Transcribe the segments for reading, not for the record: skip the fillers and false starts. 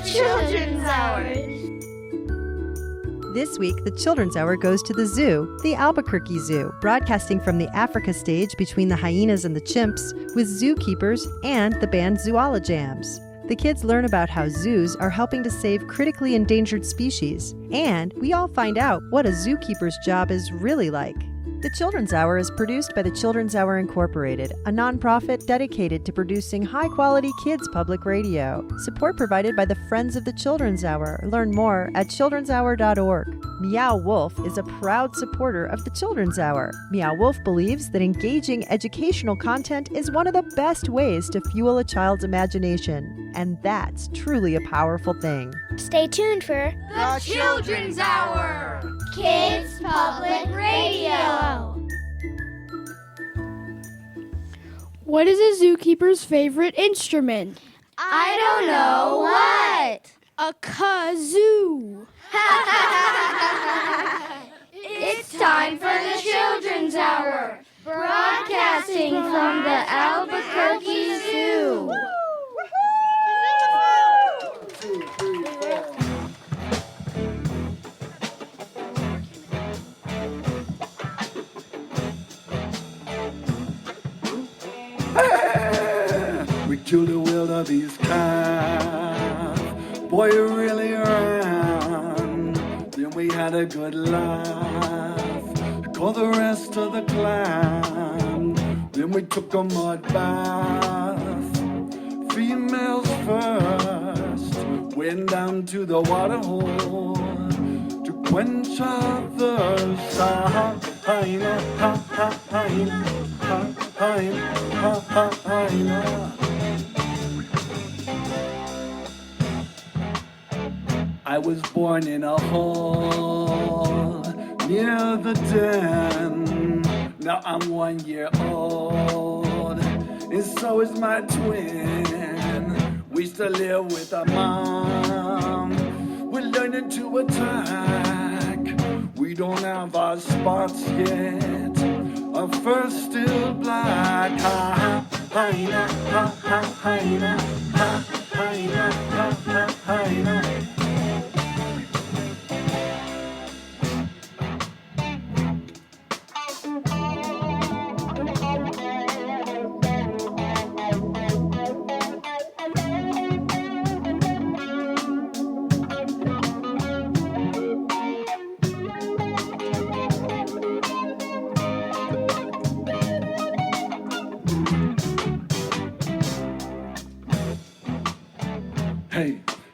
Children's Hour. This week, the Children's Hour goes to the zoo, the Albuquerque Zoo, broadcasting from the Africa stage between the hyenas and the chimps, with zookeepers and the band Zoolojams. The kids learn about how zoos are helping to save critically endangered species, and we all find out what a zookeeper's job is really like. The Children's Hour is produced by the Children's Hour Incorporated, a nonprofit dedicated to producing high-quality kids public radio. Support provided by the Friends of the Children's Hour. Learn more at childrenshour.org. Meow Wolf is a proud supporter of the Children's Hour. Meow Wolf believes that engaging educational content is one of the best ways to fuel a child's imagination, and that's truly a powerful thing. Stay tuned for The Children's Hour! Kids Public Radio. What is a zookeeper's favorite instrument? I don't know what. A kazoo. It's time for the Children's Hour, broadcasting from the Albuquerque Zoo. We killed a wildebeest calf. Boy, you really ran. Then we had a good laugh. Called the rest of the clan. Then we took a mud bath. Females first. Went down to the water hole to quench our thirst. I was born in a hole near the den. Now I'm 1 year old, and so is my twin. We used to live with our mom. We're learning to attack. We don't have our spots yet. Our fur's still black. Ha ha ha ha ha ha ha ha ha ha.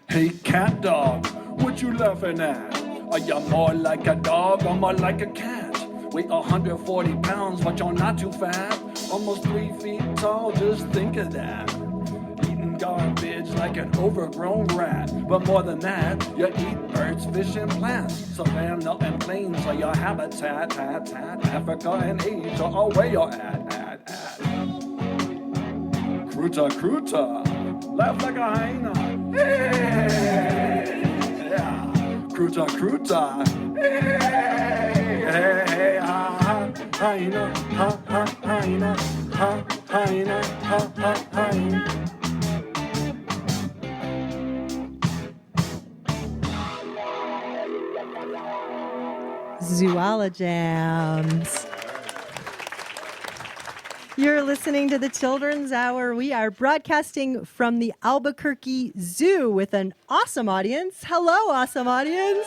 Hey, cat dog, what you laughing at? Are you more like a dog or more like a cat? Weigh 140 pounds, but you're not too fat. Almost 3 feet tall, just think of that. Eating garbage like an overgrown rat. But more than that, you eat birds, fish, and plants. Savannah and plains are your habitat. Africa and Asia are where you're at. Kruta, laugh like a hyena. Hey, yeah. Kruta, hey, hyena, hyena, hyena, hyena. Zoolojams. You're listening to the Children's Hour. We are broadcasting from the Albuquerque Zoo with an awesome audience. Hello, awesome audience.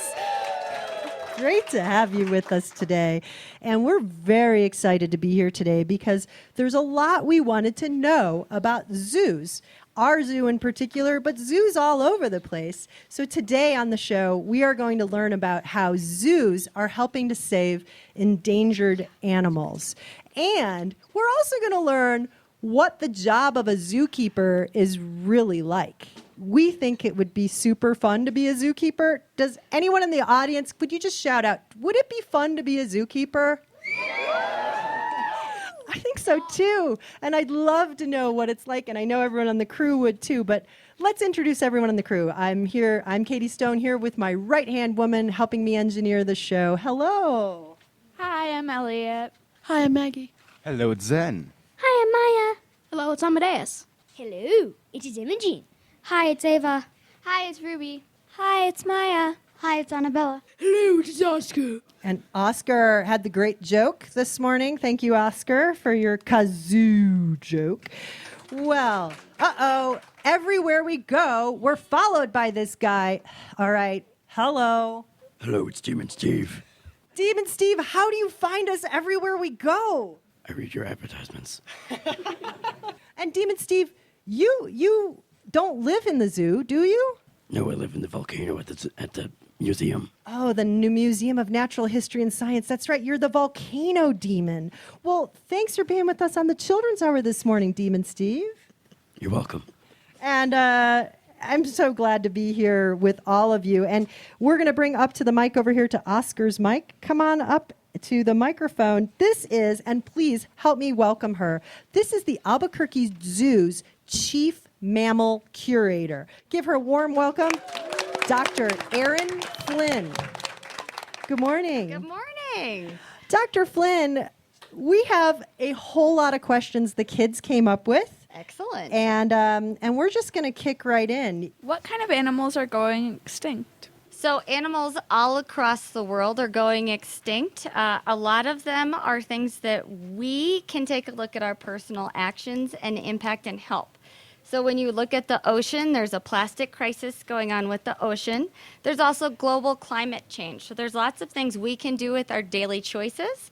Great to have you with us today. And we're very excited to be here today because there's a lot we wanted to know about zoos. Our zoo in particular, but zoos all over the place. So today on the show, we are going to learn about how zoos are helping to save endangered animals. And we're also going to learn what the job of a zookeeper is really like. We think it would be super fun to be a zookeeper. Does anyone in the audience, would you just shout out, would it be fun to be a zookeeper? I think so too. And I'd love to know what it's like, and I know everyone on the crew would too, but let's introduce everyone on the crew. I'm Katie Stone here with my right-hand woman helping me engineer the show. Hello. Hi, I'm Elliot. Hi, I'm Maggie. Hello, it's Zen. Hi, I'm Maya. Hello, it's Amadeus. Hello, it is Imogen. Hi, it's Ava. Hi, it's Ruby. Hi, it's Maya. Hi, it's Annabella. Hello, it's Oscar. And Oscar had the great joke this morning. Thank you, Oscar, for your kazoo joke. Well, everywhere we go, we're followed by this guy. All right, hello. Hello, it's Demon Steve. Demon Steve, how do you find us everywhere we go? I read your advertisements. And Demon Steve, you don't live in the zoo, do you? No, I live in the volcano at the museum. Oh, the new Museum of Natural History and Science. That's right, you're the volcano demon. Well, thanks for being with us on the Children's Hour this morning, Demon Steve. You're welcome. And I'm so glad to be here with all of you. And we're going to bring up to the mic over here to Oscar's mic. Come on up to the microphone. This is, and please help me welcome her, this is the Albuquerque Zoo's Chief Mammal Curator. Give her a warm welcome, Dr. Erin Flynn. Good morning. Good morning. Dr. Flynn, we have a whole lot of questions the kids came up with. Excellent. And we're just going to kick right in. What kind of animals are going extinct? So animals all across the world are going extinct. A lot of them are things that we can take a look at our personal actions and impact and help. So when you look at the ocean, there's a plastic crisis going on with the ocean. There's also global climate change. So there's lots of things we can do with our daily choices.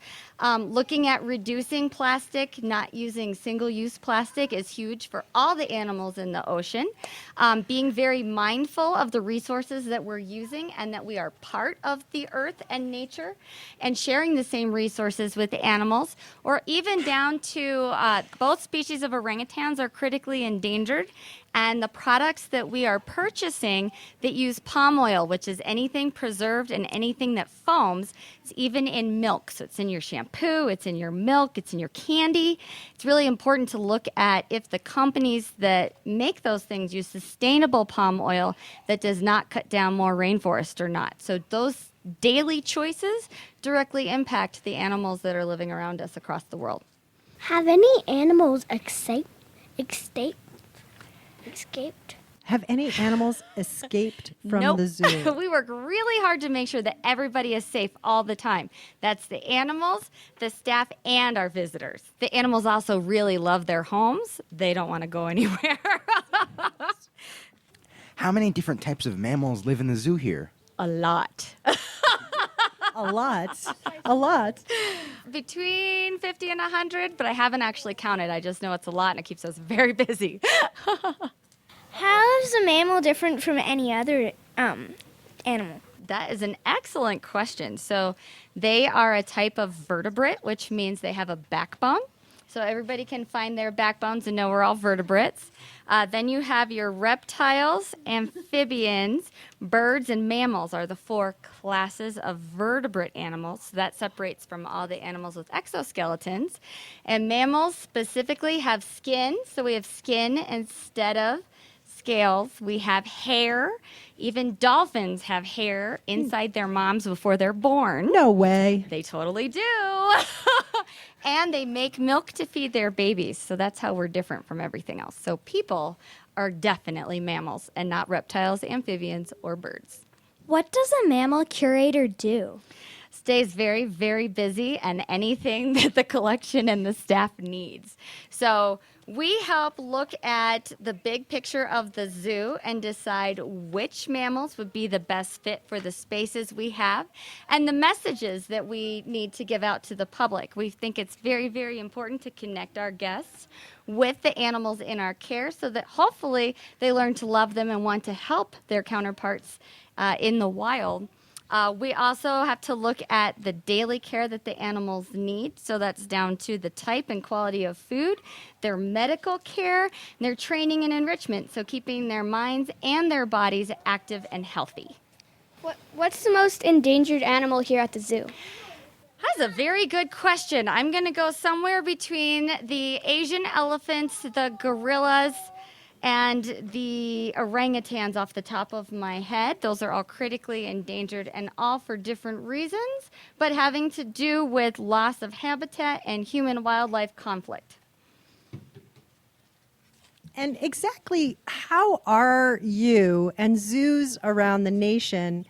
Looking at reducing plastic, not using single-use plastic is huge for all the animals in the ocean. Being very mindful of the resources that we're using and that we are part of the earth and nature, and sharing the same resources with the animals, or even down to both species of orangutans are critically endangered. And the products that we are purchasing that use palm oil, which is anything preserved and anything that foams, it's even in milk. So it's in your shampoo, it's in your milk, it's in your candy. It's really important to look at if the companies that make those things use sustainable palm oil that does not cut down more rainforest or not. So those daily choices directly impact the animals that are living around us across the world. Have any animals escaped? Have any animals escaped from Nope. the zoo? We work really hard to make sure that everybody is safe all the time. That's the animals, the staff, and our visitors. The animals also really love their homes. They don't want to go anywhere. How many different types of mammals live in the zoo here? A lot. A lot. A lot. Between 50 and 100, but I haven't actually counted. I just know it's a lot, and it keeps us very busy. How is a mammal different from any other animal? That is an excellent question. So they are a type of vertebrate, which means they have a backbone. So everybody can find their backbones and know we're all vertebrates. Then you have your reptiles, amphibians, birds, and mammals are the 4 classes of vertebrate animals. So that separates from all the animals with exoskeletons. And mammals specifically have skin. So we have skin instead of scales. We have hair. Even dolphins have hair inside their moms before they're born. No way. They totally do. And they make milk to feed their babies. So that's how we're different from everything else. So people are definitely mammals and not reptiles, amphibians, or birds. What does a mammal curator do? Stays very, very busy and anything that the collection and the staff needs. So we help look at the big picture of the zoo and decide which mammals would be the best fit for the spaces we have and the messages that we need to give out to the public. We think it's very, very important to connect our guests with the animals in our care so that hopefully they learn to love them and want to help their counterparts in the wild. We also have to look at the daily care that the animals need. So that's down to the type and quality of food, their medical care, and their training and enrichment. So keeping their minds and their bodies active and healthy. What's the most endangered animal here at the zoo? That's a very good question. I'm going to go somewhere between the Asian elephants, the gorillas, and the orangutans off the top of my head. Those are all critically endangered and all for different reasons, but having to do with loss of habitat and human-wildlife conflict. And exactly how are you and zoos around the nation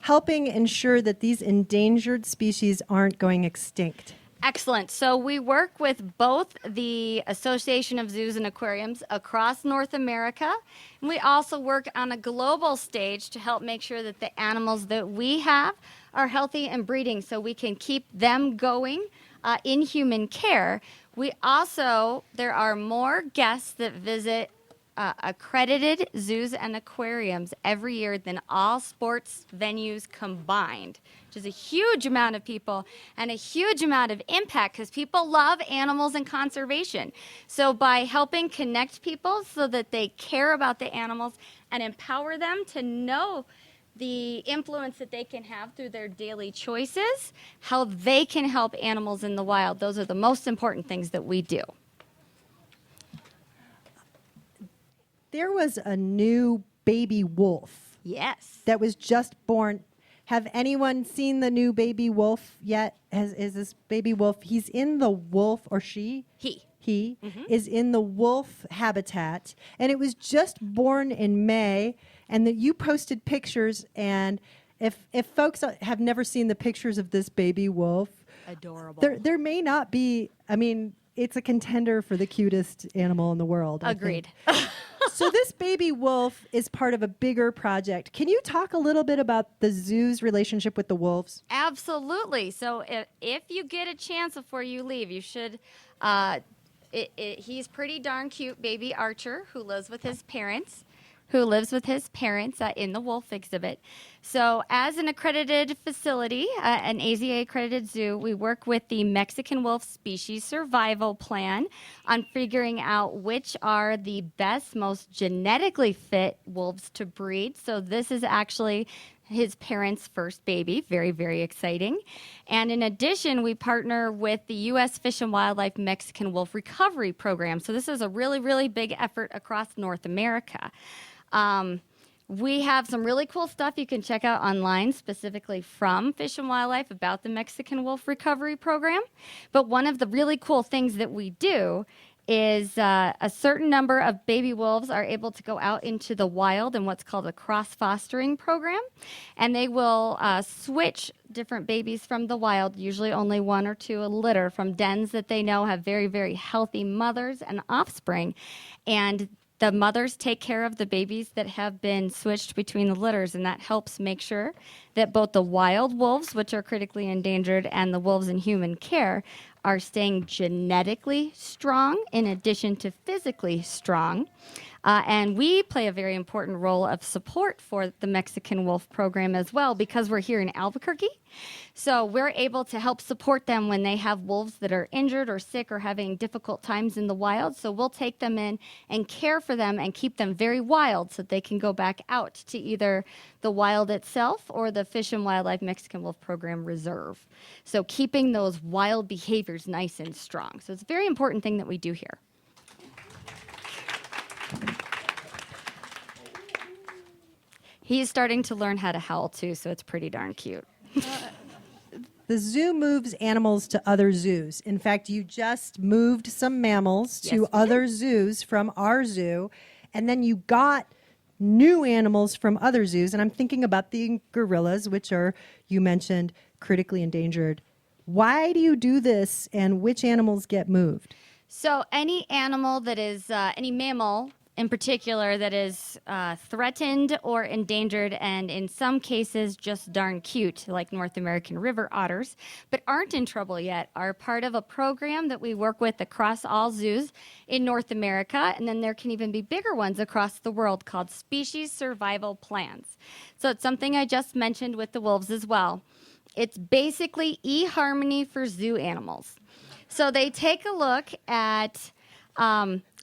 helping ensure that these endangered species aren't going extinct? Excellent. So we work with both the Association of Zoos and Aquariums across North America, and we also work on a global stage to help make sure that the animals that we have are healthy and breeding so we can keep them going in human care. We also, there are more guests that visit accredited zoos and aquariums every year than all sports venues combined, which is a huge amount of people and a huge amount of impact because people love animals and conservation. So by helping connect people so that they care about the animals and empower them to know the influence that they can have through their daily choices, how they can help animals in the wild, those are the most important things that we do. There was a new baby wolf Yes. that was just born. Have anyone seen the new baby wolf yet? Is this baby wolf? He's in the wolf, or she? He is in the wolf habitat, and it was just born in May. And that you posted pictures, and if folks have never seen the pictures of this baby wolf, Adorable. there may not be. I mean, it's a contender for the cutest animal in the world. I think. Agreed. So this baby wolf is part of a bigger project. Can you talk a little bit about the zoo's relationship with the wolves? Absolutely. So if you get a chance before you leave, you should. He's pretty darn cute, baby Archer, who lives with his parents. In the wolf exhibit. So as an accredited facility, an AZA accredited zoo, we work with the Mexican Wolf Species Survival Plan on figuring out which are the best, most genetically fit wolves to breed. So this is actually his parents' first baby. Very, very exciting. And in addition, we partner with the U.S. Fish and Wildlife Mexican Wolf Recovery Program. So this is a really, really big effort across North America. We have some really cool stuff you can check out online, specifically from Fish and Wildlife about the Mexican Wolf Recovery Program. But one of the really cool things that we do is a certain number of baby wolves are able to go out into the wild in what's called a cross-fostering program. And they will switch different babies from the wild, usually only one or two a litter, from dens that they know have very, very healthy mothers and offspring. And the mothers take care of the babies that have been switched between the litters, and that helps make sure that both the wild wolves, which are critically endangered, and the wolves in human care are staying genetically strong in addition to physically strong. And we play a very important role of support for the Mexican Wolf Program as well because we're here in Albuquerque. So we're able to help support them when they have wolves that are injured or sick or having difficult times in the wild. So we'll take them in and care for them and keep them very wild so that they can go back out to either the wild itself or the Fish and Wildlife Mexican Wolf Program Reserve. So keeping those wild behaviors nice and strong. So it's a very important thing that we do here. He's starting to learn how to howl too, so it's pretty darn cute. The zoo moves animals to other zoos. In fact, you just moved some mammals to other zoos from our zoo, and then you got new animals from other zoos. And I'm thinking about the gorillas, which are, you mentioned, critically endangered. Why do you do this, and which animals get moved? So any animal that is, any mammal in particular that is threatened or endangered, and in some cases just darn cute, like North American river otters, but aren't in trouble yet, are part of a program that we work with across all zoos in North America, and then there can even be bigger ones across the world called Species Survival Plans. So it's something I just mentioned with the wolves as well. It's basically eHarmony for zoo animals. So they take a look at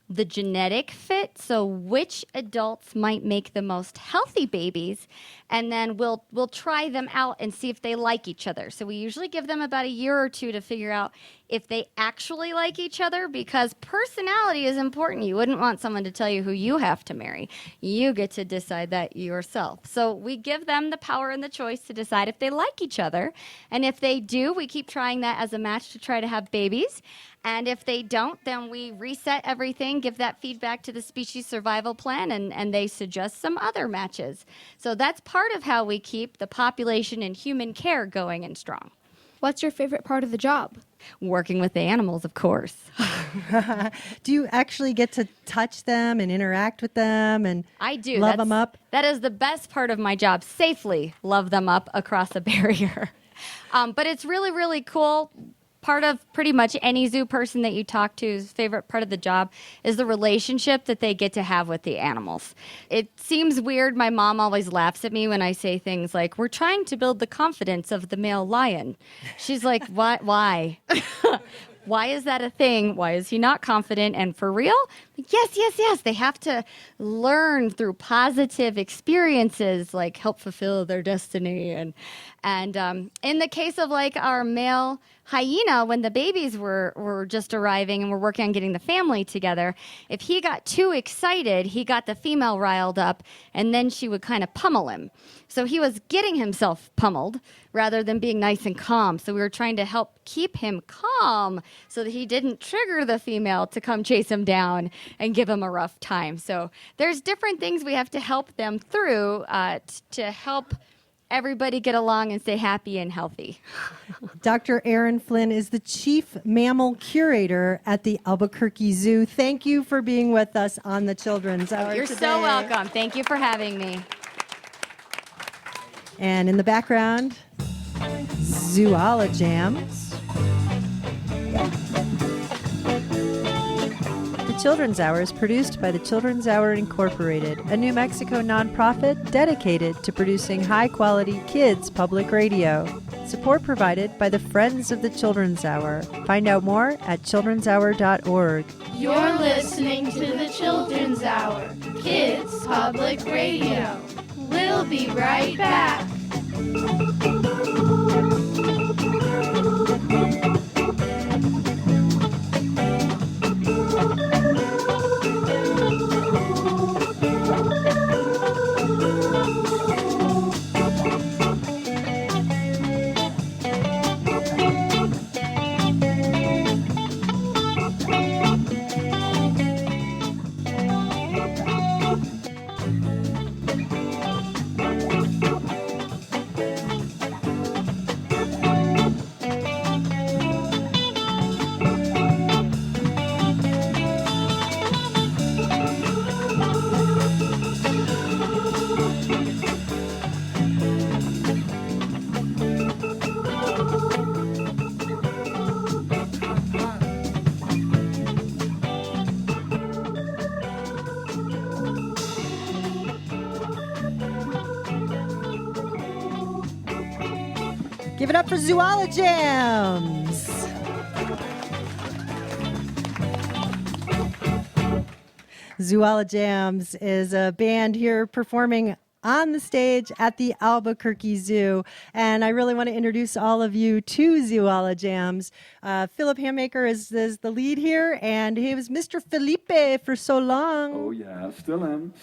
the genetic fit, so which adults might make the most healthy babies, and then we'll try them out and see if they like each other. So we usually give them about a year or two to figure out if they actually like each other, because personality is important. You wouldn't want someone to tell you who you have to marry. You get to decide that yourself. So we give them the power and the choice to decide if they like each other, and if they do, we keep trying that as a match to try to have babies. And if they don't, then we reset everything, give that feedback to the species survival plan, and they suggest some other matches. So that's part of how we keep the population and human care going and strong. What's your favorite part of the job? Working with the animals, of course. Do you actually get to touch them and interact with them and I do. love them up? That is the best part of my job, safely love them up across a barrier. But it's really, really cool. Part of pretty much any zoo person that you talk to's favorite part of the job is the relationship that they get to have with the animals. It seems weird. My mom always laughs at me when I say things like, we're trying to build the confidence of the male lion. She's like, what? Why? Why is that a thing? Why is he not confident? And for real? Yes. They have to learn through positive experiences, like help fulfill their destiny. And in the case of like our male hyena, when the babies were just arriving and we're working on getting the family together, if he got too excited, he got the female riled up, and then she would kind of pummel him. So he was getting himself pummeled rather than being nice and calm. So we were trying to help keep him calm so that he didn't trigger the female to come chase him down and give him a rough time. So there's different things we have to help them through to help everybody get along and stay happy and healthy. Dr. Erin Flynn is the Chief Mammal Curator at the Albuquerque Zoo. Thank you for being with us on the Children's Hour You're today. so welcome. Thank you for having me. And in the background, Zoolojams. The Children's Hour is produced by the Children's Hour Incorporated, a New Mexico nonprofit dedicated to producing high-quality kids public radio. Support provided by the Friends of the Children's Hour. Find out more at childrenshour.org. You're listening to the Children's Hour, Kids Public Radio. We'll be right back. Give it up for Zoolojams. Zoolojams is a band here performing on the stage at the Albuquerque Zoo. And I really want to introduce all of you to Zoolojams. Philip Handmaker is the lead here, and he was Mr. Felipe for so long. Oh, yeah. Still am.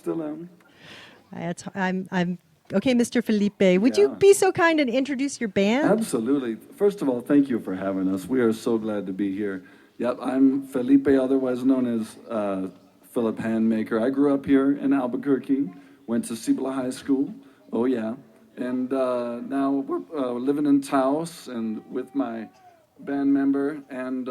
I'm okay, Mr. Felipe. Would you be so kind and introduce your band? Absolutely. First of all, thank you for having us. We are so glad to be here. Yep, I'm Felipe, otherwise known as Philip Handmaker. I grew up here in Albuquerque, went to Cibola High School. Oh, yeah. And now we're living in Taos, and with my band member and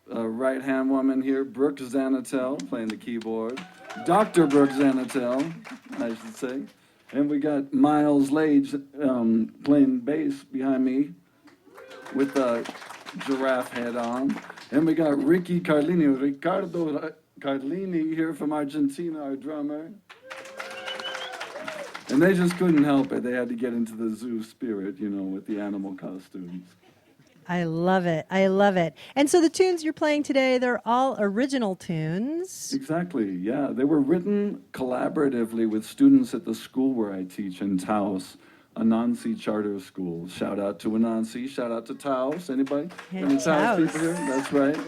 right-hand woman here, Brooke Zanatel, playing the keyboard. Dr. Brooke Zanatel, I should say. And we got Miles Lage playing bass behind me with a giraffe head on. And we got Ricardo Carlini here from Argentina, our drummer. And they just couldn't help it. They had to get into the zoo spirit, with the animal costumes. I love it. I love it. And so the tunes you're playing today, they're all original tunes. Exactly, yeah. They were written collaboratively with students at the school where I teach in Taos, Anansi Charter School. Shout out to Anansi, shout out to Taos. Anybody? Any Taos people here? That's right.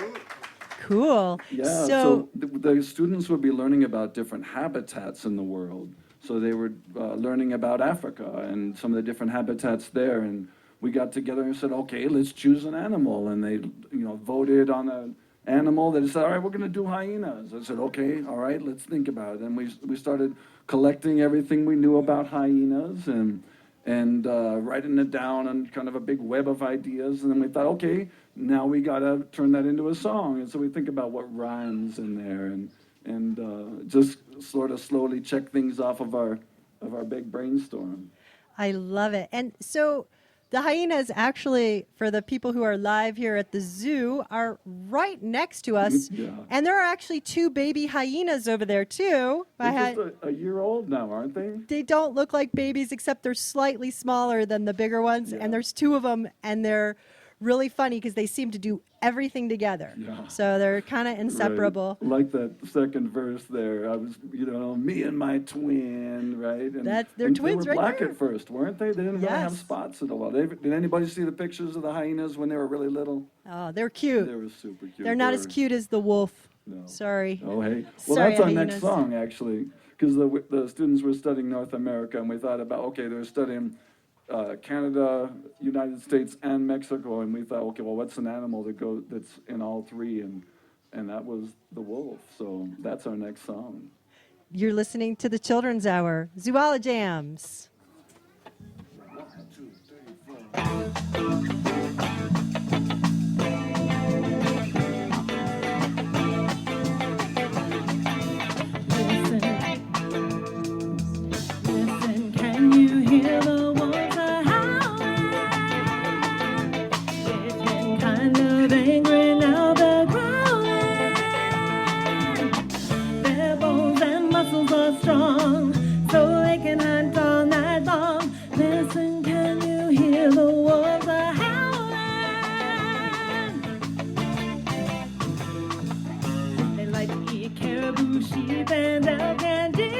Cool. Yeah, so the students would be learning about different habitats in the world. So they were learning about Africa and some of the different habitats there, and we got together and said, okay, let's choose an animal. And they, voted on an animal. They said, all right, we're going to do hyenas. I said, okay, all right, let's think about it. And we started collecting everything we knew about hyenas and writing it down on kind of a big web of ideas. And then we thought, okay, now we got to turn that into a song. And so we think about what rhymes in there and just sort of slowly check things off of our big brainstorm. I love it. And so the hyenas actually, for the people who are live here at the zoo, are right next to us. Yeah. And there are actually 2 baby hyenas over there, too. They're just a year old now, aren't they? They don't look like babies, except they're slightly smaller than the bigger ones. Yeah. And there's 2 of them, and they're really funny because they seem to do everything together. Yeah. So they're kind of inseparable. Right. Like that second verse there. I was, me and my twin, right? And They're twins they were right black there. at first, weren't they? They didn't really have Yes. spots at all. Did anybody see the pictures of the hyenas when they were really little? Oh, they're cute. They were super cute. They're not They as were- cute as the wolf. No. Sorry. Oh, hey. Well, Sorry, that's our hyenas. next song, actually, because the students were studying North America, and we thought about, okay, they're studying Canada, United States, and Mexico, and we thought, okay, well, what's an animal that's in all 3, and that was the wolf. So that's our next song. You're listening to the Children's Hour, Zoologams. 1, 2, 3, 4. Listen, can you hear the wolves are howling? They've been kind of angry, now they're growling. Their bones and muscles are strong, so they can hunt all night long. Listen, can you hear the wolves are howling? They like to eat caribou, sheep, and elk and deer.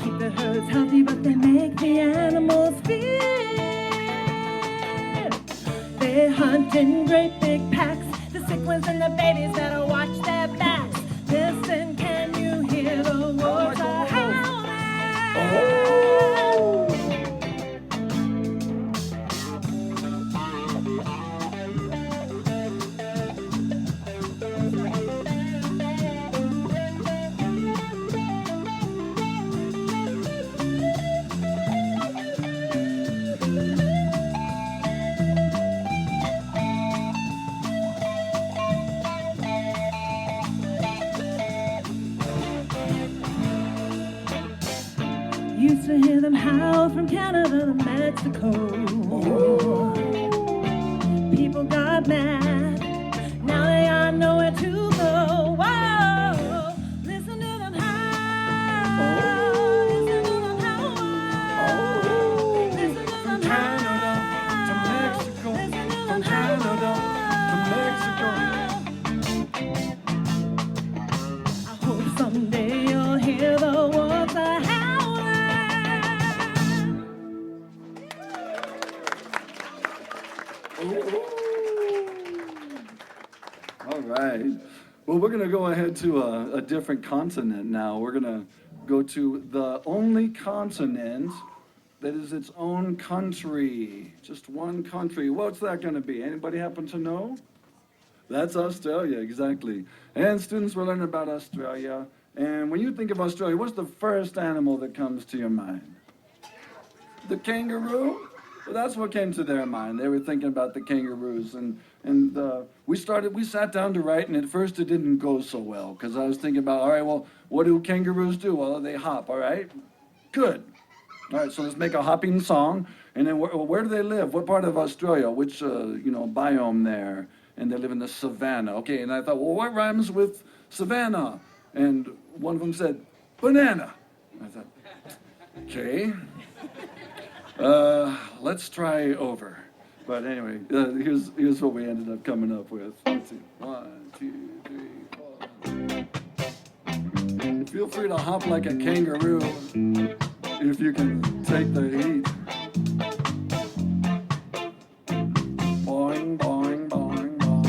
Keep the herds healthy, but they make the animals fear. They hunt in great big packs. The sick ones and the babies better watch their backs. Listen, can you hear the wolves are howling? Used to hear them howl from Canada to Mexico. People got mad. Now they are nowhere to go. Whoa! Listen to them howl. Listen to them howl. Listen to them Canada to howl. Mexico. Listen to From them Canada to Mexico. I hope someday you'll hear the wolves are howling. All right. Well, we're going to go ahead to a different continent now. We're going to go to the only continent that is its own country. Just one country. What's that going to be? Anybody happen to know? That's Australia, exactly. And students will learn about Australia. And when you think of Australia, what's the first animal that comes to your mind? The kangaroo? Well, that's what came to their mind. They were thinking about the kangaroos. And we sat down to write, and at first it didn't go so well, because I was thinking about, all right, well, what do kangaroos do? Well, they hop, all right? Good. All right, so let's make a hopping song. And then where do they live? What part of Australia? Which, biome there? And they live in the savannah. Okay, and I thought, well, what rhymes with savannah? And one of them said, banana. I thought, okay. Let's try over. But anyway, here's what we ended up coming up with. Let's see. 1, 2, 3, 4. Feel free to hop like a kangaroo if you can take the heat. Boing, boing, boing, boing.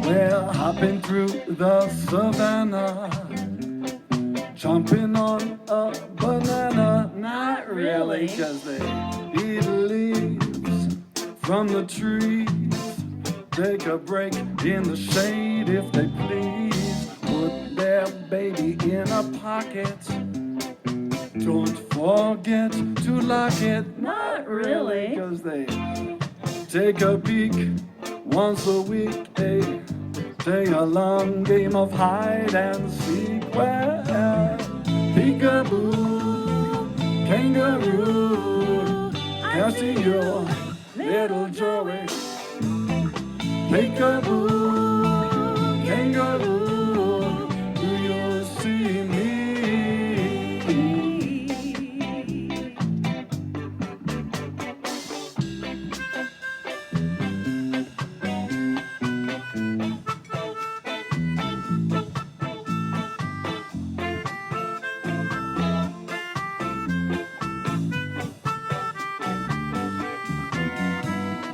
We're hopping through the savannah, chomping on a banana. Not really, 'cause they eat leaves from the trees. Take a break in the shade if they please. Put their baby in a pocket. Don't forget to lock it. Not really, 'cause they take a peek once a week. They play a long game of hide and seek. Well, peekaboo, kangaroo, I see your little Joey. Peekaboo, kangaroo, do you see me?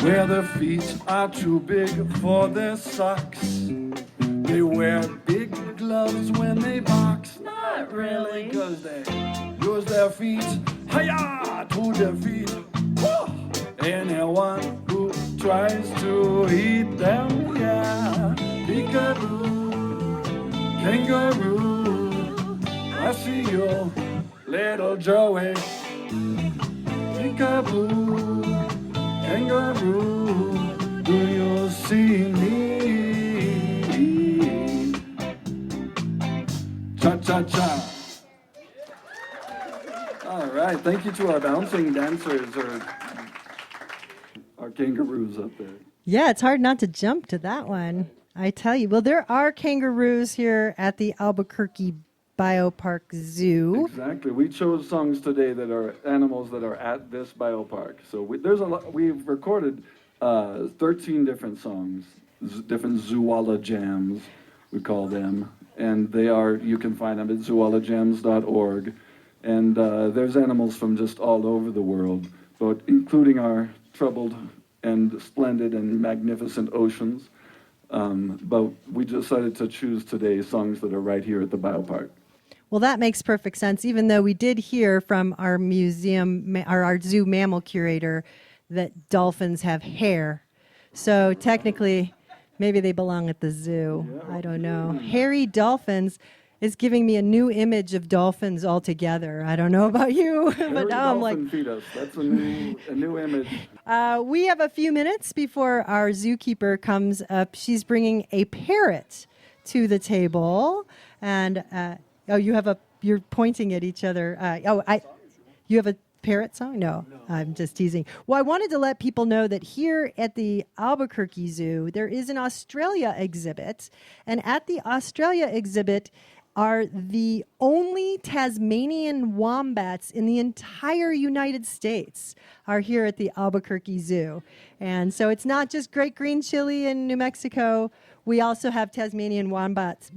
Where their feet are too big for their socks. They wear big gloves when they box. Not really, 'cause they use their feet, hi-ya, to defeat anyone who tries to eat them, yeah. Peekaboo, kangaroo, I see you, little Joey. Peekaboo, kangaroo, do you see me? Cha-cha-cha. All right, thank you to our bouncing dancers, or our kangaroos up there. Yeah, it's hard not to jump to that one. I tell you. Well, there are kangaroos here at the Albuquerque Biopark Zoo. Exactly. We chose songs today that are animals that are at this biopark. So there's a lot. We've recorded 13 different songs, different Zoology jams, we call them, and they are. You can find them at zoologijams.org, and there's animals from just all over the world, but including our troubled and splendid and magnificent oceans. But we decided to choose today songs that are right here at the biopark. Well, that makes perfect sense, even though we did hear from our museum, our zoo mammal curator, that dolphins have hair. So technically, maybe they belong at the zoo. I don't know. Hairy dolphins is giving me a new image of dolphins altogether. I don't know about you, but now I'm like, Fetus. That's a new image. we have a few minutes before our zookeeper comes up. She's bringing a parrot to the table, and you're pointing at each other. You have a parrot song? No, I'm just teasing. Well, I wanted to let people know that here at the Albuquerque Zoo, there is an Australia exhibit, and at the Australia exhibit are the only Tasmanian wombats in the entire United States are here at the Albuquerque Zoo. And so it's not just great green chili in New Mexico. We also have Tasmanian wombats.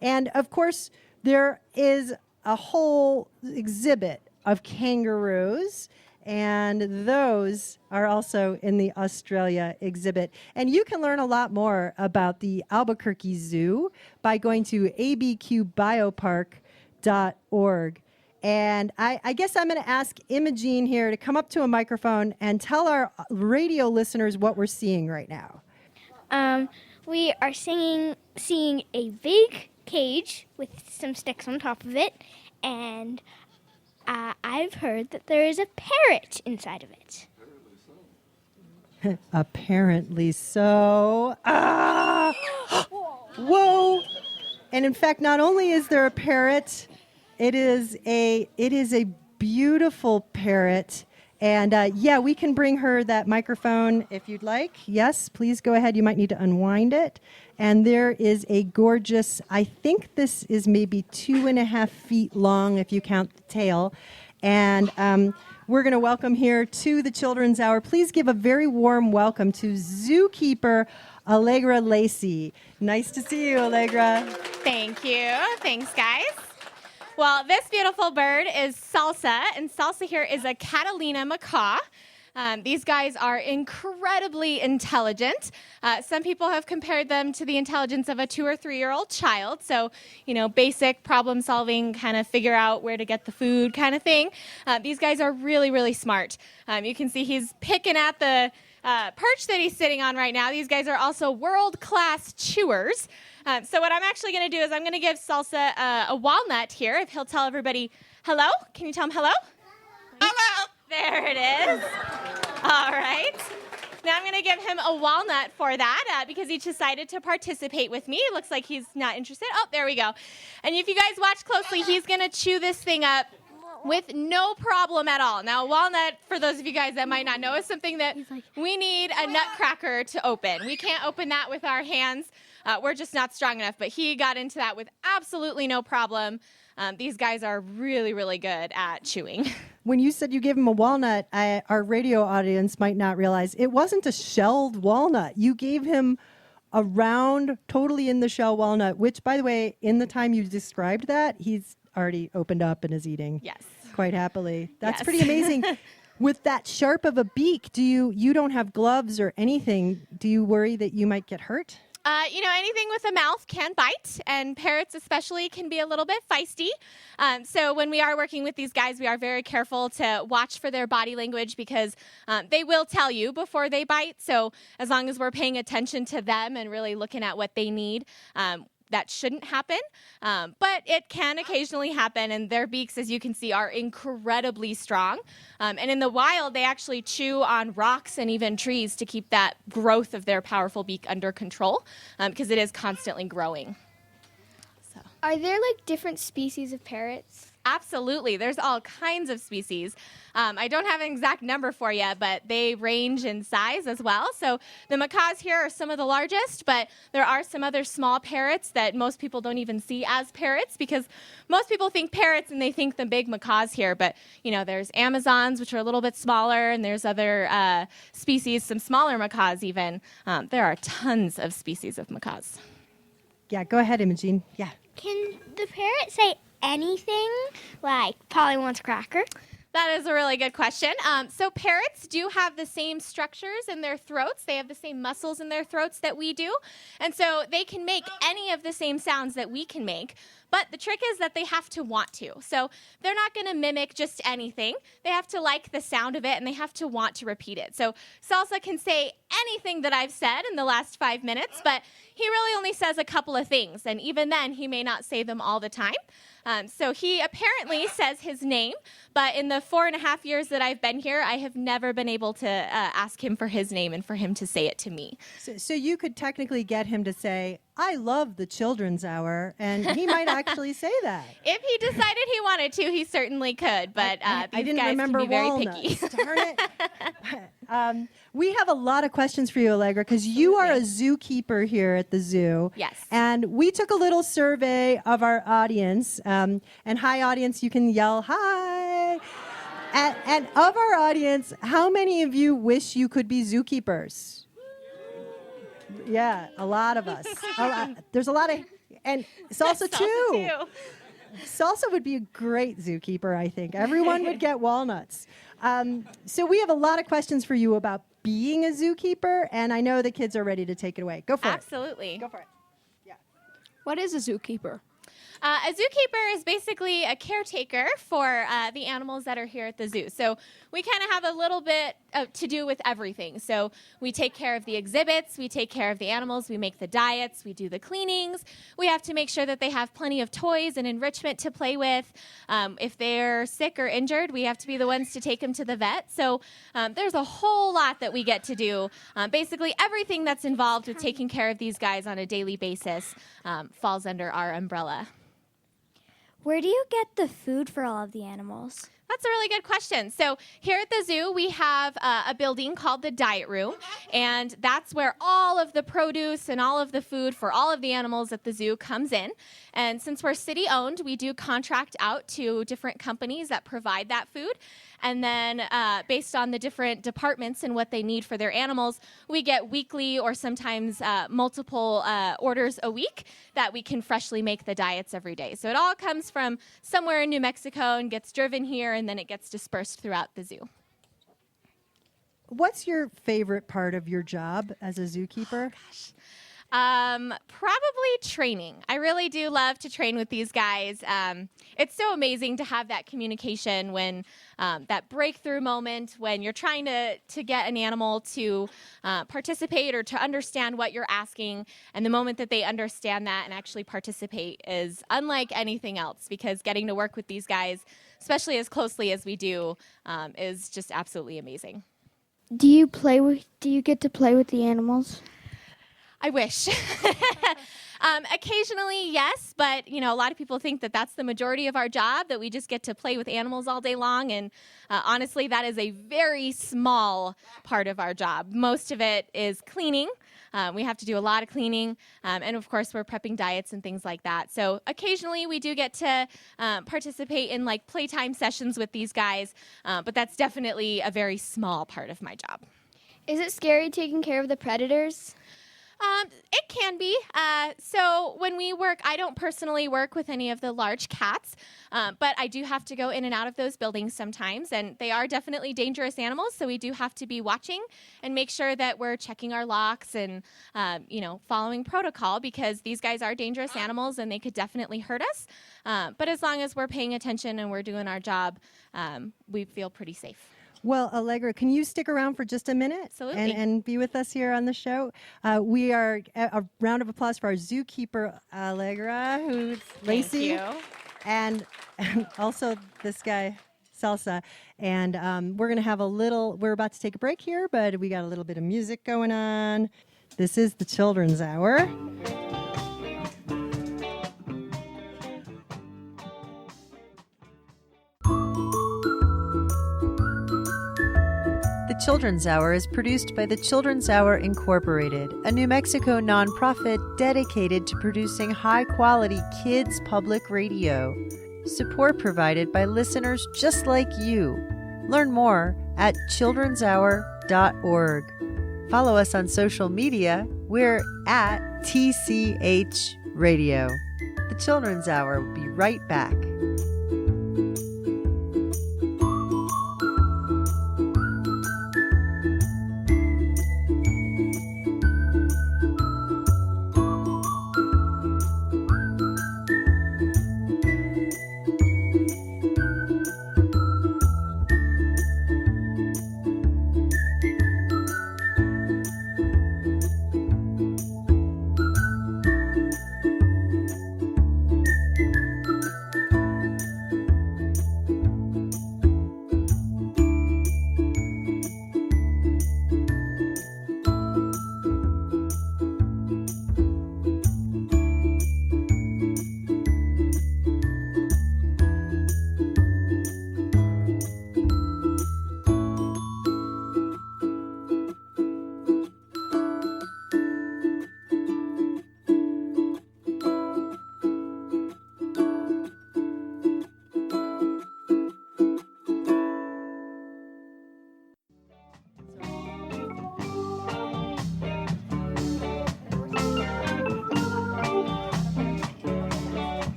And of course, there is a whole exhibit of kangaroos, and those are also in the Australia exhibit. And you can learn a lot more about the Albuquerque Zoo by going to abqbiopark.org. And I guess I'm going to ask Imogene here to come up to a microphone and tell our radio listeners what we're seeing right now. We are seeing a big cage with some sticks on top of it, and I've heard that there is a parrot inside of it. Apparently so. Whoa! And in fact, not only is there a parrot, it is a beautiful parrot. And we can bring her that microphone if you'd like. Yes, please go ahead. You might need to unwind it. And there is a gorgeous, I think this is maybe 2.5 feet long if you count the tail. And we're going to welcome here to the Children's Hour. Please give a very warm welcome to zookeeper Allegra Lacey. Nice to see you, Allegra. Thank you. Thanks, guys. Well, this beautiful bird is Salsa, and Salsa here is a Catalina macaw. These guys are incredibly intelligent. Some people have compared them to the intelligence of a 2 or 3-year-old child. So, basic problem solving, kind of figure out where to get the food kind of thing. These guys are really, really smart. You can see he's picking at the perch that he's sitting on right now. These guys are also world-class chewers. So what I'm actually going to do is I'm going to give Salsa a walnut here. If he'll tell everybody hello. Can you tell him hello? Hello. There it is. All right. Now I'm going to give him a walnut for that because he decided to participate with me. It looks like he's not interested. Oh, there we go. And if you guys watch closely, he's going to chew this thing up with no problem at all. Now, walnut, for those of you guys that might not know, is something that we need a nutcracker to open. We can't open that with our hands. We're just not strong enough. But he got into that with absolutely no problem. These guys are really, really good at chewing. When you said you gave him a walnut, our radio audience might not realize it wasn't a shelled walnut. You gave him a round, totally in the shell walnut, which, by the way, in the time you described that, he's already opened up and is eating. Yes. Quite happily. That's Yes. pretty amazing. With that sharp of a beak, you don't have gloves or anything. Do you worry that you might get hurt? Anything with a mouth can bite, and parrots especially can be a little bit feisty. So when we are working with these guys, we are very careful to watch for their body language because they will tell you before they bite. So as long as we're paying attention to them and really looking at what they need, that shouldn't happen, but it can occasionally happen, and their beaks, as you can see, are incredibly strong. And in the wild, they actually chew on rocks and even trees to keep that growth of their powerful beak under control because it is constantly growing. Are there different species of parrots? Absolutely. There's all kinds of species. I don't have an exact number for you, but they range in size as well. So the macaws here are some of the largest, but there are some other small parrots that most people don't even see as parrots because most people think parrots and they think the big macaws here. But, there's Amazons, which are a little bit smaller, and there's other species, some smaller macaws even. There are tons of species of macaws. Yeah, go ahead, Imogene. Yeah. Can the parrot say anything like Polly wants a cracker? That is a really good question. So parrots do have the same structures in their throats. They have the same muscles in their throats that we do. And so they can make any of the same sounds that we can make. But the trick is that they have to want to. So they're not going to mimic just anything. They have to like the sound of it, and they have to want to repeat it. So Salsa can say anything that I've said in the last 5 minutes, but he really only says a couple of things. And even then, he may not say them all the time. So he apparently says his name, but in the 4.5 years that I've been here, I have never been able to ask him for his name and for him to say it to me. So you could technically get him to say, I love the Children's Hour, and he might actually say that. If he decided he wanted to, he certainly could, but I these didn't guys remember can be very walnuts. picky. Darn it. We have a lot of questions for you, Allegra, because you are a zookeeper here at the zoo. Yes. And we took a little survey of our audience. And hi, audience, you can yell hi. And of our audience, how many of you wish you could be zookeepers? Yeah, a lot of us. There's a lot of, and Salsa too. Salsa would be a great zookeeper, I think. Everyone would get walnuts. So we have a lot of questions for you about being a zookeeper, and I know the kids are ready to take it away. Go for it. Absolutely. Go for it. Yeah. What is a zookeeper? A zookeeper is basically a caretaker for the animals that are here at the zoo. So we kind of have a little bit to do with everything. So we take care of the exhibits, we take care of the animals, we make the diets, we do the cleanings. We have to make sure that they have plenty of toys and enrichment to play with. If they're sick or injured, we have to be the ones to take them to the vet. So there's a whole lot that we get to do. Basically, everything that's involved with taking care of these guys on a daily basis falls under our umbrella. Where do you get the food for all of the animals? That's a really good question. So here at the zoo, we have a building called the diet room, and that's where all of the produce and all of the food for all of the animals at the zoo comes in. And since we're city-owned, we do contract out to different companies that provide that food. And then based on the different departments and what they need for their animals, we get weekly or sometimes multiple orders a week that we can freshly make the diets every day. So it all comes from somewhere in New Mexico and gets driven here, and then it gets dispersed throughout the zoo. what's your favorite part of your job as a zookeeper? Probably training. I really do love to train with these guys. It's so amazing to have that communication when that breakthrough moment when you're trying to get an animal to participate or to understand what you're asking. And the moment that they understand that and actually participate is unlike anything else, because getting to work with these guys, especially as closely as we do, is just absolutely amazing. Do you get to play with the animals? I wish. Occasionally, yes, but a lot of people think that that's the majority of our job, that we just get to play with animals all day long, and honestly, that is a very small part of our job. Most of it is cleaning. We have to do a lot of cleaning, and of course, we're prepping diets and things like that. So occasionally, we do get to participate in like playtime sessions with these guys, but that's definitely a very small part of my job. Is it scary taking care of the predators? It can be. So when we work, I don't personally work with any of the large cats, but I do have to go in and out of those buildings sometimes, and they are definitely dangerous animals, so we do have to be watching and make sure that we're checking our locks and, following protocol, because these guys are dangerous animals and they could definitely hurt us. But as long as we're paying attention and we're doing our job, we feel pretty safe. Well, Allegra, can you stick around for just a minute? Absolutely. And be with us here on the show? We are a round of applause for our zookeeper, Allegra, who's Lacey. Thank you. And also this guy, Salsa. And we're going to have we're about to take a break here, but we got a little bit of music going on. This is the Children's Hour. The Children's Hour is produced by the Children's Hour Incorporated, a New Mexico nonprofit dedicated to producing high-quality kids' public radio. Support provided by listeners just like you. Learn more at childrenshour.org. Follow us on social media. We're at TCH Radio. The Children's Hour will be right back.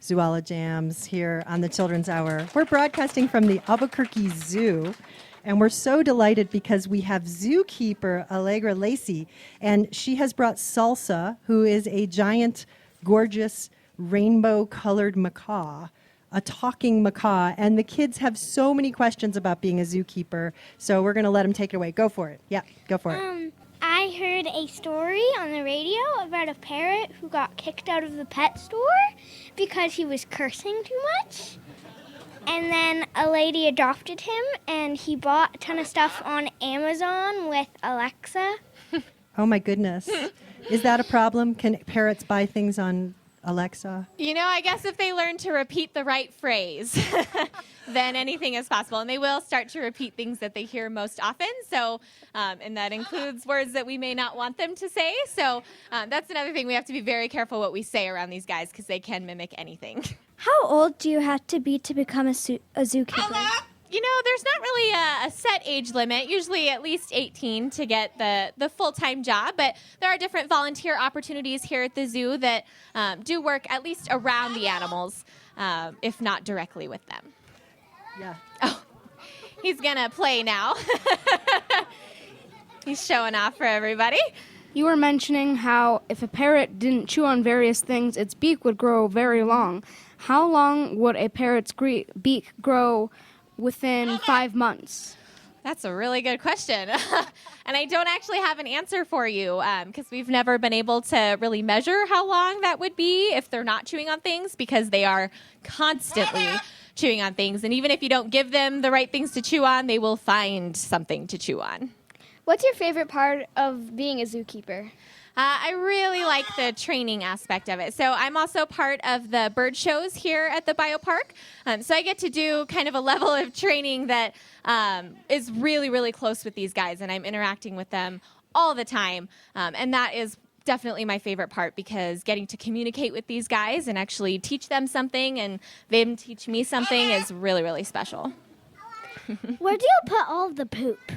Zoolojams here on the Children's Hour. We're broadcasting from the Albuquerque Zoo, and we're so delighted because we have zookeeper Allegra Lacey, and she has brought Salsa, who is a giant, gorgeous, rainbow-colored macaw, a talking macaw, and the kids have so many questions about being a zookeeper, so we're going to let them take it away. Go for it. Yeah, go for it. I heard a story on the radio about a parrot who got kicked out of the pet store because he was cursing too much. And then a lady adopted him, and he bought a ton of stuff on Amazon with Alexa. Oh, my goodness. Is that a problem? Can parrots buy things on Alexa? I guess if they learn to repeat the right phrase, then anything is possible. And they will start to repeat things that they hear most often. So, and that includes words that we may not want them to say. So that's another thing. We have to be very careful what we say around these guys because they can mimic anything. How old do you have to be to become a zookeeper? There's not really a set age limit, usually at least 18 to get the full-time job, but there are different volunteer opportunities here at the zoo that do work at least around the animals, if not directly with them. Yeah. Oh, he's going to play now. He's showing off for everybody. You were mentioning how if a parrot didn't chew on various things, its beak would grow very long. How long would a parrot's beak grow within 5 months? That's a really good question. And I don't actually have an answer for you because we've never been able to really measure how long that would be if they're not chewing on things, because they are constantly chewing on things. And even if you don't give them the right things to chew on, they will find something to chew on. What's your favorite part of being a zookeeper? I really like the training aspect of it. So I'm also part of the bird shows here at the biopark. So I get to do kind of a level of training that is really, really close with these guys, and I'm interacting with them all the time. And that is definitely my favorite part, because getting to communicate with these guys and actually teach them something and them teach me something is really, really special. Where do you put all the poop?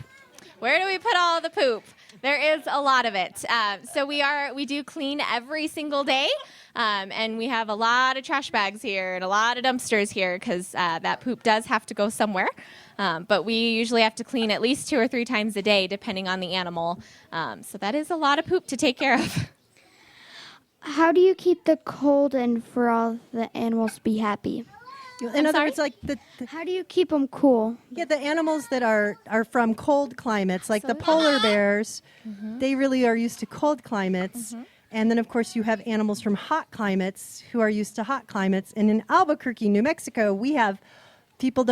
Where do we put all the poop? There is a lot of it. So we do clean every single day, and we have a lot of trash bags here and a lot of dumpsters here because that poop does have to go somewhere. But we usually have to clean at least 2 or 3 times a day, depending on the animal. So that is a lot of poop to take care of. How do you keep the cold and for all the animals to be happy? In other words, like How do you keep them cool? Yeah, the animals that are from cold climates, like the polar bears, they really are used to cold climates. And then, of course, you have animals from hot climates who are used to hot climates. And in Albuquerque, New Mexico, we have people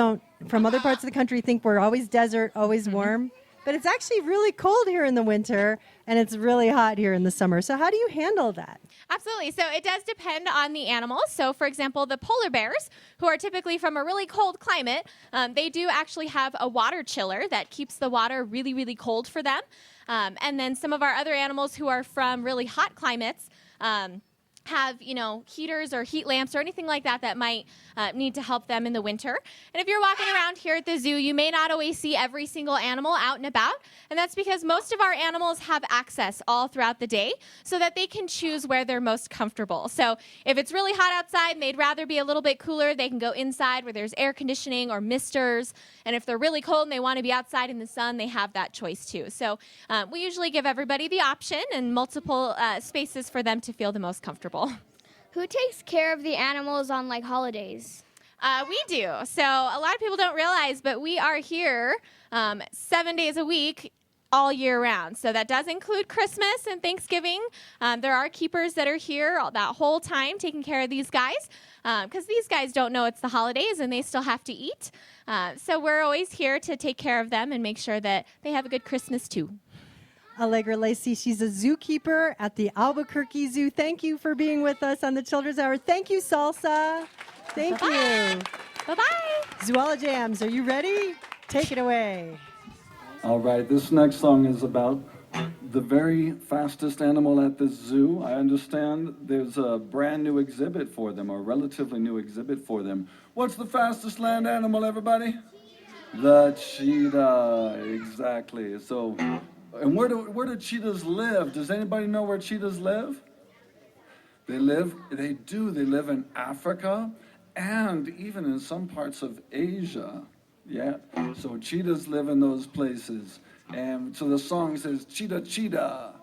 from other parts of the country think we're always desert, always warm. But it's actually really cold here in the winter, and it's really hot here in the summer. So how do you handle that? Absolutely. So it does depend on the animal. So, for example, the polar bears, who are typically from a really cold climate, they do actually have a water chiller that keeps the water really, really cold for them. And then some of our other animals who are from really hot climates have, heaters or heat lamps or anything like that that might need to help them in the winter. And if you're walking around here at the zoo, you may not always see every single animal out and about. And that's because most of our animals have access all throughout the day so that they can choose where they're most comfortable. So if it's really hot outside and they'd rather be a little bit cooler, they can go inside where there's air conditioning or misters. And if they're really cold and they want to be outside in the sun, they have that choice too. So we usually give everybody the option and multiple spaces for them to feel the most comfortable. Who takes care of the animals on holidays? We do. So a lot of people don't realize, but we are here 7 days a week all year round. So that does include Christmas and Thanksgiving. There are keepers that are here that whole time taking care of these guys because these guys don't know it's the holidays and they still have to eat. So we're always here to take care of them and make sure that they have a good Christmas too. Allegra Lacey, she's a zookeeper at the Albuquerque Zoo. Thank you for being with us on the Children's Hour. Thank you, Salsa. Thank you. Bye-bye. Zoology Jams, are you ready? Take it away. All right, this next song is about the very fastest animal at the zoo. I understand there's a brand new exhibit for them, or a relatively new exhibit for them. What's the fastest land animal, everybody? The cheetah, exactly. So, and where do cheetahs live? Does anybody know where cheetahs live? They live in Africa and even in some parts of Asia. Yeah, so cheetahs live in those places. And so the song says, cheetah, cheetah,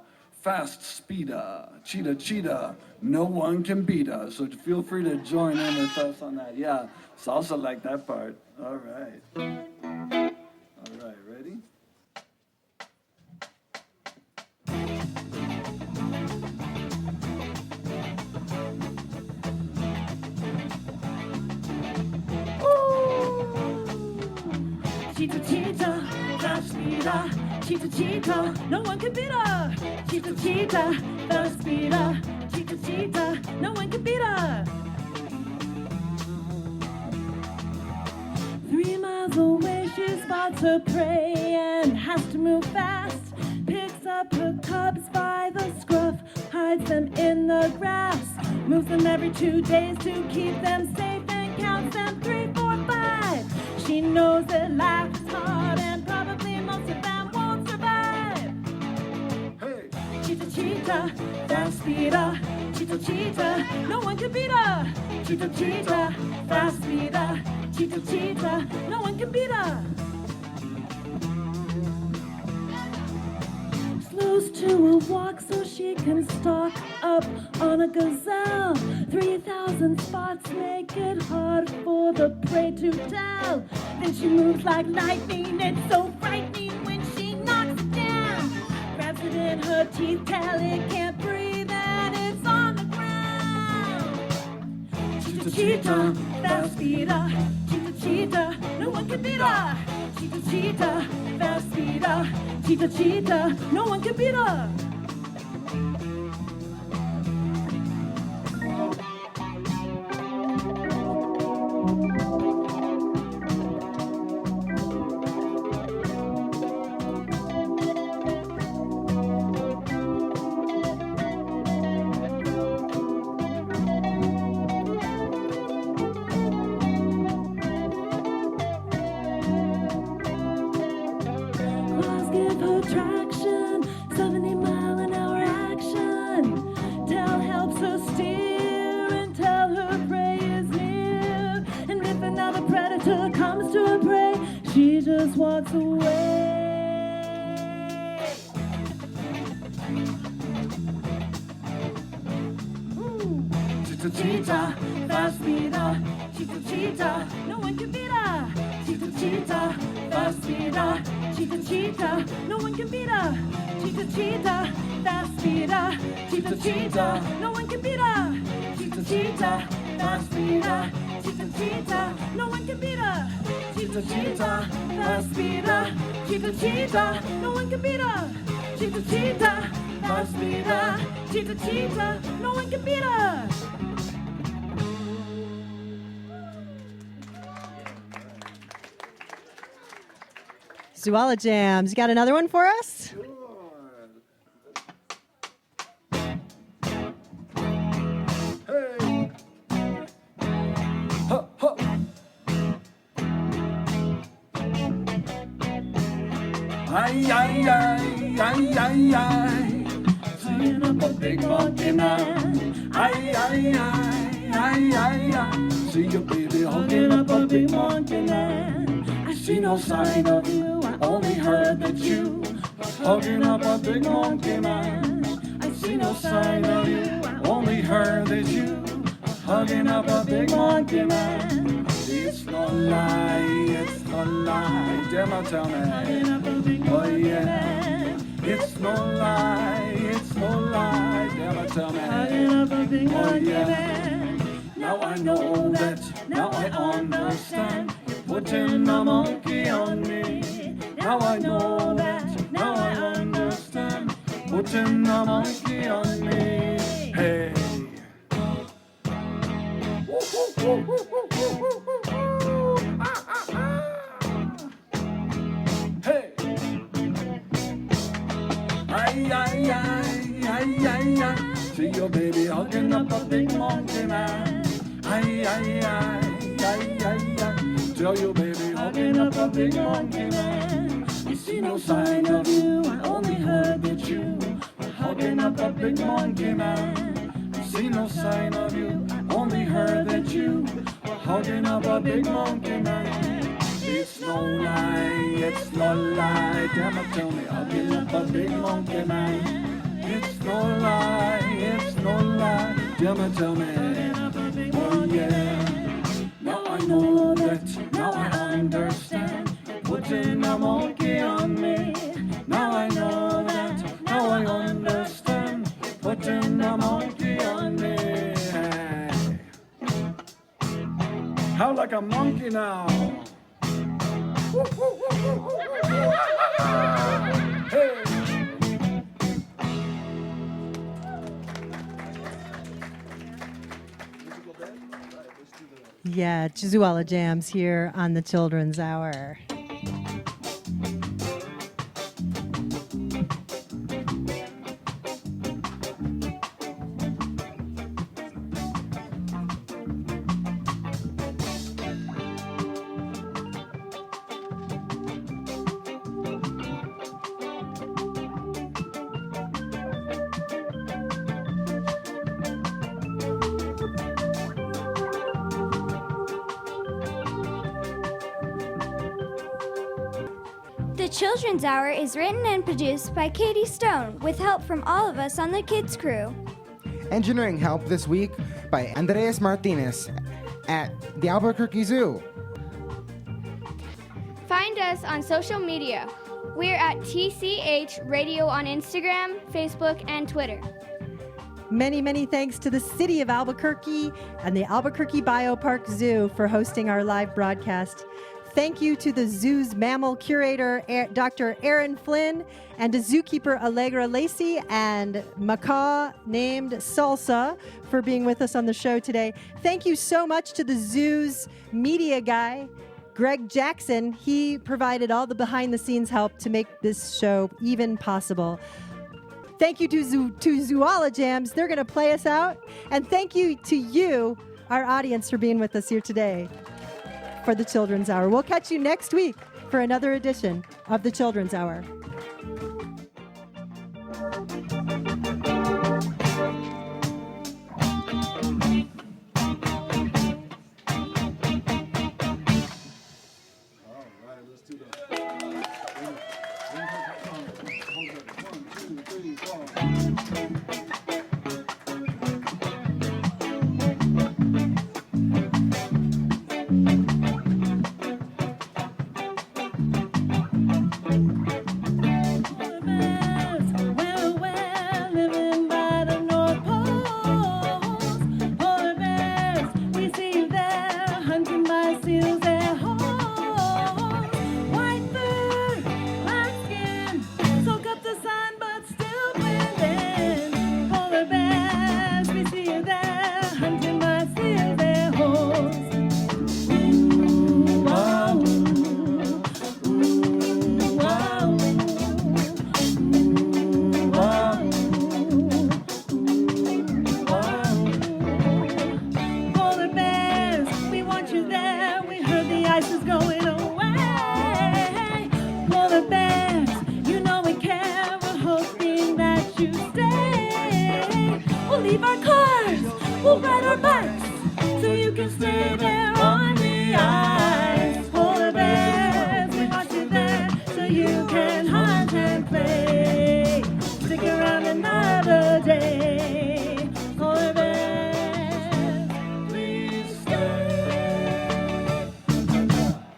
fast speeder, cheetah, cheetah, no one can beat us. So feel free to join in with us on that. Yeah, salsa like that part. All right. All right, ready? Cheetah, cheetah, fast speeder. Cheetah, cheetah, no one can beat her. Cheetah, cheetah, fast speeder. Cheetah, cheetah, no one can beat her. 3 miles away, she spots her prey and has to move fast. Picks up her cubs by the scruff, hides them in the grass, moves them every 2 days to keep them safe and counts them 3, 4, 5. She knows that life is hard and probably most of them won't survive. Hey, Cheetah, cheetah, fast speeder. Cheetah, cheetah, no one can beat her. Cheetah, cheetah, fast speeder. Cheetah, cheetah, no one can beat her. Slows to a walk so she can stalk up on a gazelle. 3,000 spots make it hard for the prey to tell. Then she moves like lightning, it's so frightening when she knocks it down. Grabs it in her teeth till it can't breathe and it's on the ground. Cheetah, cheetah, fast speeder. Cheetah, cheetah, no one can beat her. Cheetah, cheetah, fast speeder. Cheetah, cheetah, no one can beat her. Claws give her traction, 70-mile-an-hour action. Tail helps her steer until her prey is near. And if another predator comes to her prey, she just walks away. cheetah, Cheetah, fast speeder. Cheetah, cheetah, no one can beat her. Cheetah, cheetah, fast speeder. Cheetah, cheetah, no one can beat her. Cheetah, cheetah, fast speeder. Cheetah, cheetah, no one can beat her. Cheetah, cheetah, fast speeder. Cheetah, cheetah, no one can beat her. Cheetah, cheetah, fast speeder. Cheetah, cheetah, no one can beat her. Cheetah, cheetah, fast speeder. Cheetah, cheetah, no one can beat her. Zoolojams, you got another one for us? hey. Huh, huh. Ay, ay, ay, ay, ay, ay. Seeing up a big monkey man. Ay, ay, ay, ay, ay, ay. See your baby hugging up a big monkey man. I see no sign of you, I only heard that you was hugging up a big monkey man. I see no sign of you, I only heard that you was hugging up a big monkey man. It's no lie, it's no lie, Gemma tell me. Oh yeah, it's no lie, it's no lie, Gemma tell me. Oh yeah, now I know that, now I understand. You're putting a monkey on me. Now I know that, now I understand. You're putting a monkey on me. Hey. Woo, woo, woo, woo, woo, woo, woo, woo. Ah, ah, ah. Hey. Ay, ay, ay, ay, ay, ay. See your baby hugging up a big monkey man. Ay, ay, ay, ay, ay, ay. Tell your baby hugging up a big monkey man. I see no sign of you, I only heard that you were hugging up a big monkey man. I see no sign of you, I only heard that you were hugging up a big monkey man. It's no lie, it's no lie, damn it, tell me, hugging up a big monkey man. It's no lie, it's no lie, damn it, tell me, oh yeah. Now I know that, now I understand. You're putting a monkey on me. Now I know that, now I understand. You're putting a monkey on me. How like a monkey now. Woo, woo, woo, woo, woo, woo. Hey. Yeah, Zoolojams here on the Children's Hour. Children's Hour is written and produced by Katie Stone with help from all of us on the kids crew. Engineering help this week by Andreas Martinez at the Albuquerque Zoo. Find us on social media. We're at TCH Radio on Instagram, Facebook, and Twitter. Many, many thanks to the City of Albuquerque and the Albuquerque Biopark Zoo for hosting our live broadcast. Thank you to the zoo's mammal curator, Dr. Aaron Flynn, and to zookeeper Allegra Lacey and macaw named Salsa for being with us on the show today. Thank you so much to the zoo's media guy, Greg Jackson. He provided all the behind-the-scenes help to make this show even possible. Thank you to Zoolojams. They're going to play us out. And thank you to you, our audience, for being with us here today for the Children's Hour. We'll catch you next week for another edition of the Children's Hour.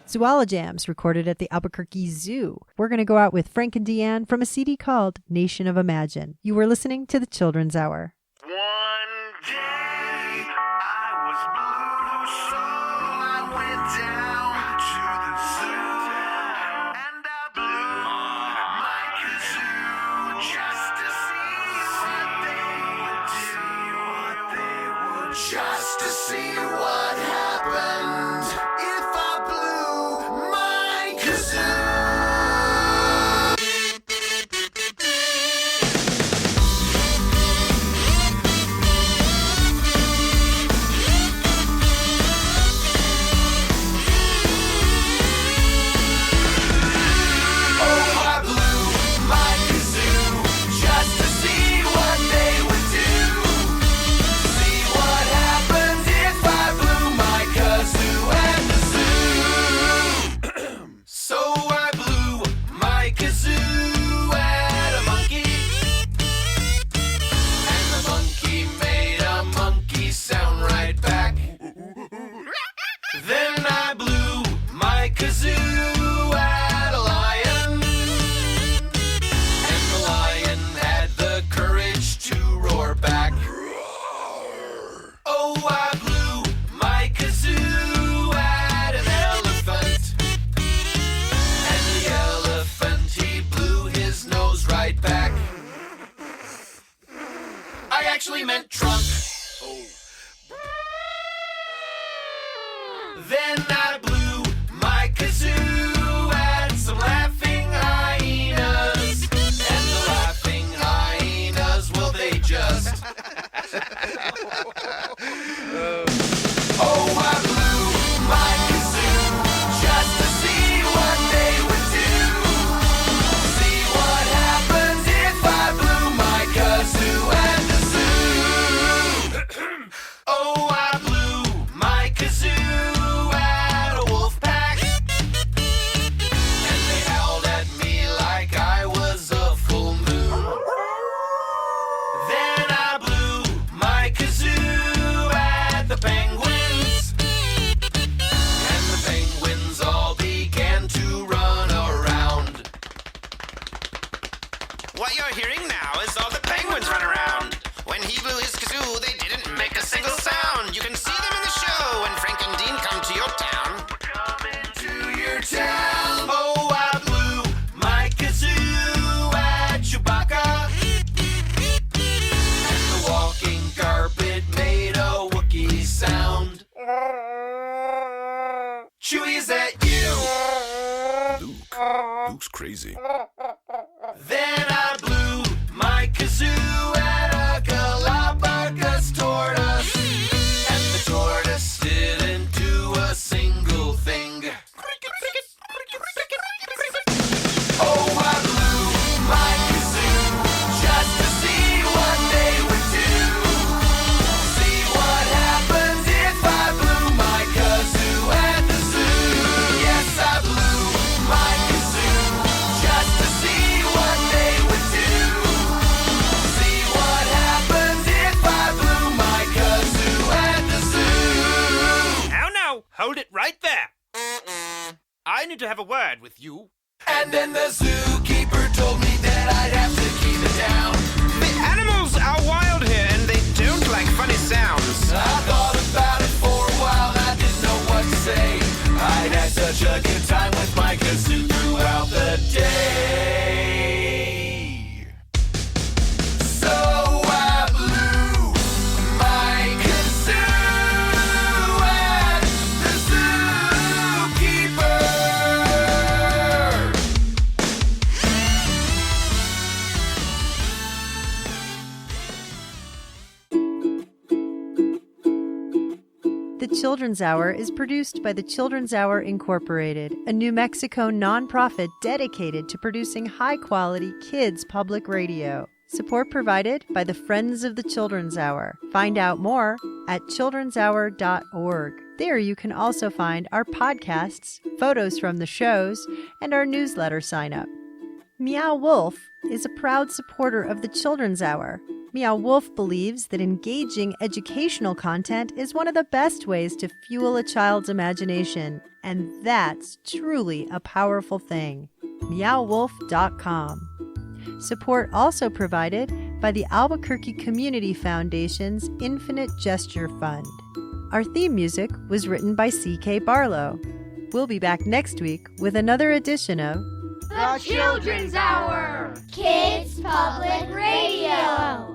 Zoolojams recorded at the Albuquerque Zoo. We're going to go out with Frank and Deanne from a CD called Nation of Imagine. You were listening to the Children's Hour. Just to see what happened if I blew my kazoo. Oh, I blew my kazoo just to see what they would do. See what happens if I blew my kazoo at the zoo. So I blew my kazoo at a monkey, and the monkey made a monkey sound right back. Then I blew my kazoo at a lion, and the lion had the courage to roar back. Oh, I blew my kazoo at an elephant, and the elephant, he blew his nose right back. I actually meant trunk. Then I blew my kazoo at some laughing hyenas, and the laughing hyenas, well, they just oh, I blew my kazoo just to see what they would do. See what happens if I blew my kazoo at the zoo. Oh, I blew my kazoo at a his kazoo, they didn't make a single sound. You can see them in the show when Frank and Dean come to your town. We're coming to your town. Oh, I blew my kazoo at Chewbacca. And the walking carpet made a Wookiee sound. Chewie, is that you? Luke's crazy. Then I blew my kazoo at a Galapagos tortoise. And the tortoise didn't do a single thing. Oh, I blew my kazoo just to see what they would do. See what happens if I blew my kazoo at the zoo. Yes, I blew my kazoo just to see what they would do. See what happens if I blew my kazoo at the zoo. Now, now, hold it right there. I need to have a word with you. And then the zookeeper told me that I'd have to keep it down. The animals are wild here and they don't like funny sounds. I thought about it for a while, I didn't know what to say. I'd had such a good time with my kazoo throughout the day. So I blew my kazoo at the zookeeper. The Children's Hour is produced by the Children's Hour Incorporated, a New Mexico nonprofit dedicated to producing high-quality kids public radio. Support provided by the Friends of the Children's Hour. Find out more at childrenshour.org. There you can also find our podcasts, photos from the shows, and our newsletter sign-up. Meow Wolf is a proud supporter of the Children's Hour. Meow Wolf believes that engaging educational content is one of the best ways to fuel a child's imagination, and that's truly a powerful thing. meowwolf.com. Support also provided by the Albuquerque Community Foundation's Infinite Gesture Fund. Our theme music was written by C.K. Barlow. We'll be back next week with another edition of The Children's Hour, Kids Public Radio.